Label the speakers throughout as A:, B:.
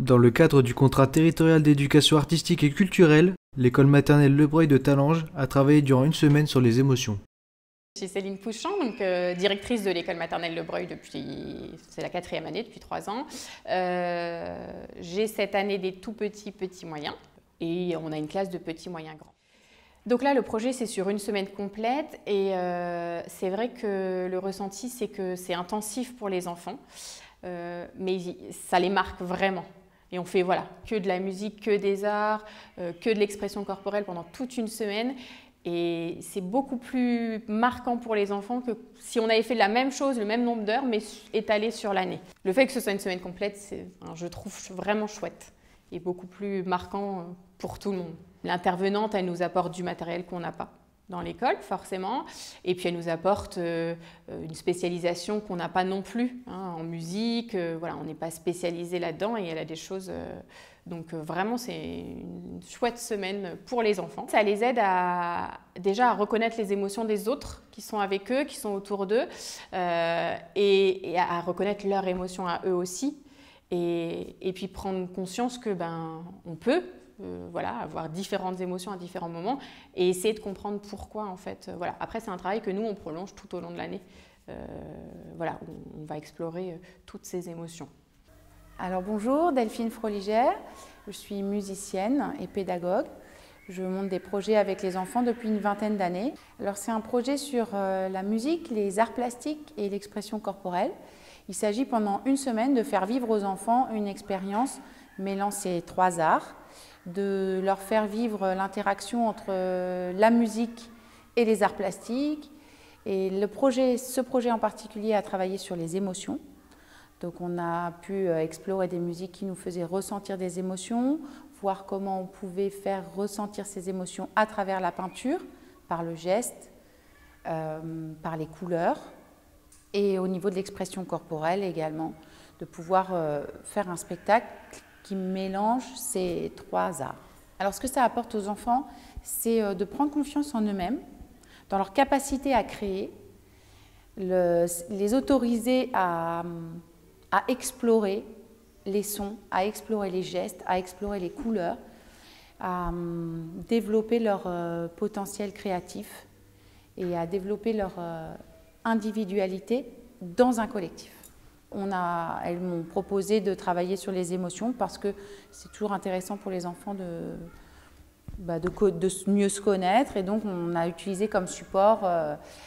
A: Dans le cadre du contrat territorial d'éducation artistique et culturelle, l'école maternelle Le Breuil de Talange a travaillé durant une semaine sur les émotions.
B: Je suis Céline Pouchon, donc, directrice de l'école maternelle Le Breuil c'est la 4e année, depuis 3 ans. J'ai cette année des tout petits moyens et on a une classe de petits moyens grands. Donc là, le projet, c'est sur une semaine complète et c'est vrai que le ressenti, c'est que c'est intensif pour les enfants, mais ça les marque vraiment. Et on fait que de la musique, que des arts, que de l'expression corporelle pendant toute une semaine. Et c'est beaucoup plus marquant pour les enfants que si on avait fait la même chose, le même nombre d'heures, mais étalé sur l'année. Le fait que ce soit une semaine complète, je trouve vraiment chouette et beaucoup plus marquant pour tout le monde. L'intervenante, elle nous apporte du matériel qu'on n'a pas dans l'école, forcément, et puis elle nous apporte une spécialisation qu'on n'a pas non plus en musique. On n'est pas spécialisé là-dedans et elle a des choses... Donc vraiment, c'est une chouette semaine pour les enfants. Ça les aide déjà à reconnaître les émotions des autres qui sont avec eux, qui sont autour d'eux, et à reconnaître leurs émotions à eux aussi. Et puis prendre conscience que on peut avoir différentes émotions à différents moments et essayer de comprendre pourquoi en fait. Après, c'est un travail que nous, on prolonge tout au long de l'année. On va explorer toutes ces émotions.
C: Alors bonjour, Delphine Froligère, je suis musicienne et pédagogue. Je monte des projets avec les enfants depuis une vingtaine d'années. Alors c'est un projet sur la musique, les arts plastiques et l'expression corporelle. Il s'agit pendant une semaine de faire vivre aux enfants une expérience mêlant ces 3 arts, de leur faire vivre l'interaction entre la musique et les arts plastiques. Et ce projet en particulier a travaillé sur les émotions. Donc on a pu explorer des musiques qui nous faisaient ressentir des émotions, voir comment on pouvait faire ressentir ces émotions à travers la peinture, par le geste, par les couleurs, et au niveau de l'expression corporelle également, de pouvoir faire un spectacle qui mélange ces 3 arts. Alors ce que ça apporte aux enfants, c'est de prendre confiance en eux-mêmes, dans leur capacité à créer, les autoriser à explorer les sons, à explorer les gestes, à explorer les couleurs, à développer leur potentiel créatif et à développer leur individualité dans un collectif. Elles m'ont proposé de travailler sur les émotions parce que c'est toujours intéressant pour les enfants de mieux se connaître, et donc on a utilisé comme support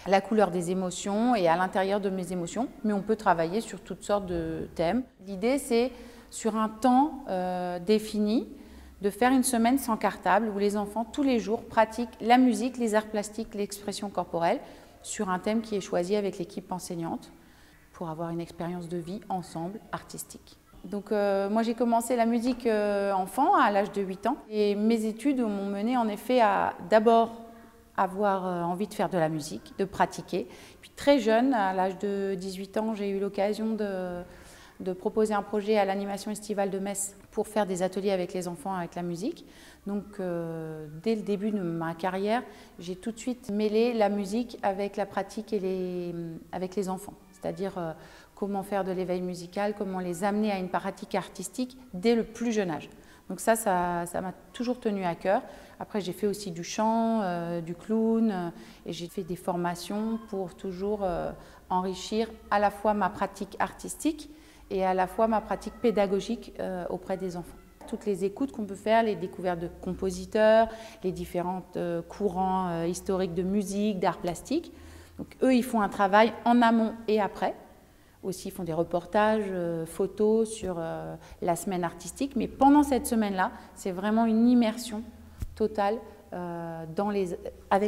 C: la couleur des émotions et à l'intérieur de mes émotions, mais on peut travailler sur toutes sortes de thèmes. L'idée, c'est sur un temps défini de faire une semaine sans cartable où les enfants tous les jours pratiquent la musique, les arts plastiques, l'expression corporelle sur un thème qui est choisi avec l'équipe enseignante pour avoir une expérience de vie ensemble artistique. Donc moi j'ai commencé la musique enfant à l'âge de 8 ans et mes études m'ont mené en effet à d'abord avoir envie de faire de la musique, de pratiquer. Puis très jeune, à l'âge de 18 ans, j'ai eu l'occasion de proposer un projet à l'animation estivale de Metz pour faire des ateliers avec les enfants avec la musique. Donc dès le début de ma carrière, j'ai tout de suite mêlé la musique avec la pratique et avec les enfants. C'est-à-dire comment faire de l'éveil musical, comment les amener à une pratique artistique dès le plus jeune âge. Donc ça m'a toujours tenu à cœur. Après, j'ai fait aussi du chant, du clown, et j'ai fait des formations pour toujours enrichir à la fois ma pratique artistique et à la fois ma pratique pédagogique auprès des enfants. Toutes les écoutes qu'on peut faire, les découvertes de compositeurs, les différents courants historiques de musique, d'art plastique. Donc eux, ils font un travail en amont et après. Aussi, ils font des reportages, photos sur la semaine artistique. Mais pendant cette semaine-là, c'est vraiment une immersion totale avec